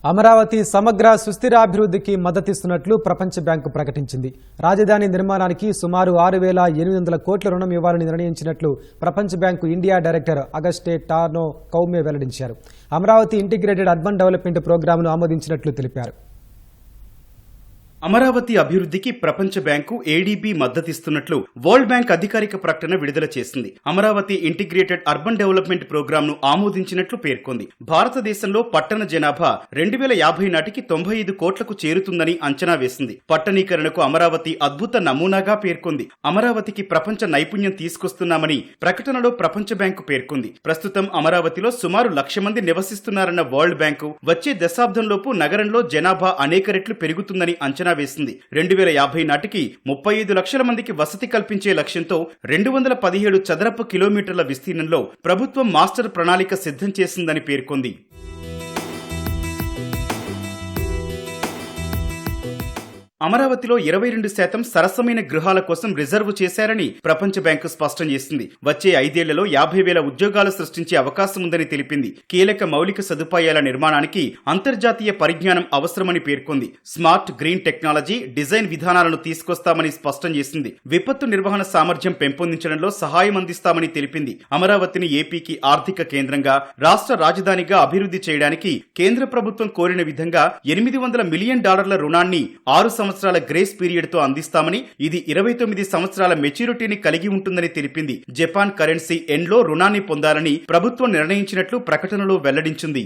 అమరావతి సమగ్ర సుస్థిరాభివృద్ధికి మద్దతిస్తున్నట్లు ప్రపంచ బ్యాంకు ప్రకటించింది. రాజధాని నిర్మాణానికి సుమారు 6,800 కోట్ల రుణం ఇవ్వాలని నిర్ణయించినట్లు ప్రపంచ బ్యాంకు ఇండియా డైరెక్టర్ అగస్టే టార్నో కౌమే వెల్లడించారు. అమరావతి ఇంటిగ్రేటెడ్ అర్బన్ డెవలప్మెంట్ ప్రోగ్రాంను ఆమోదించినట్లు తెలిపారు. అమరావతి అభివృద్ధికి ప్రపంచ బ్యాంకు ఏడీబీ మద్దతిస్తున్నట్లు వరల్డ్ బ్యాంక్ అధికారిక ప్రకటన విడుదల చేసింది. అమరావతి ఇంటిగ్రేటెడ్ అర్బన్ డెవలప్మెంట్ ప్రోగ్రాంను ఆమోదించినట్లు పేర్కొంది. భారతదేశంలో పట్టణ జనాభా 2050 నాటికి 95 కోట్లకు చేరుతుందని అంచనా వేసింది. పట్టణీకరణకు అమరావతి అద్భుత నమూనాగా పేర్కొంది. అమరావతికి ప్రపంచ నైపుణ్యం తీసుకొస్తున్నామని ప్రకటనలో ప్రపంచ బ్యాంకు పేర్కొంది. ప్రస్తుతం అమరావతిలో సుమారు 1,00,000 మంది నివసిస్తున్నారన్న వరల్డ్ బ్యాంకు వచ్చే దశాబ్దంలోపు నగరంలో జనాభా అనేక రెట్లు పెరుగుతుందని అంచనా వేసింది. 2050 నాటికి 35 లక్షల మందికి వసతి కల్పించే లక్ష్యంతో 217 చదరపు కిలోమీటర్ల విస్తీర్ణంలో ప్రభుత్వం మాస్టర్ ప్రణాళిక సిద్ధం చేసిందని పేర్కొంది. అమరావతిలో 22% సరసమైన గృహాల కోసం రిజర్వ్ చేశారని ప్రపంచ బ్యాంకు స్పష్టం చేసింది. వచ్చే 5 ఏళ్లలో 50,000 ఉద్యోగాలు సృష్టించే అవకాశం ఉందని తెలిపింది. కీలక మౌలిక సదుపాయాల నిర్మాణానికి అంతర్జాతీయ పరిజ్ఞానం అవసరమని పేర్కొంది. స్మార్ట్ గ్రీన్ టెక్నాలజీ, డిజైన్ విధానాలను తీసుకొస్తామని స్పష్టం చేసింది. విపత్తు నిర్వహణ సామర్థ్యం పెంపొందించడంలో సహాయం అందిస్తామని తెలిపింది. అమరావతిని ఏపీకి ఆర్థిక కేంద్రంగా, రాష్ట్ర రాజధానిగా అభివృద్ధి చేయడానికి కేంద్ర ప్రభుత్వం కోరిన విధంగా $800 మిలియన్ రుణాన్ని 6 సంవత్సరాల గ్రేస్ పీరియడ్ తో అందిస్తామని, ఇది 29 సంవత్సరాల మెచ్యూరిటీని కలిగి ఉంటుందని తెలిపింది. జపాన్ కరెన్సీ ఎన్ లో రుణాన్ని పొందాలని ప్రభుత్వం నిర్ణయించినట్లు ప్రకటనలో వెల్లడించింది.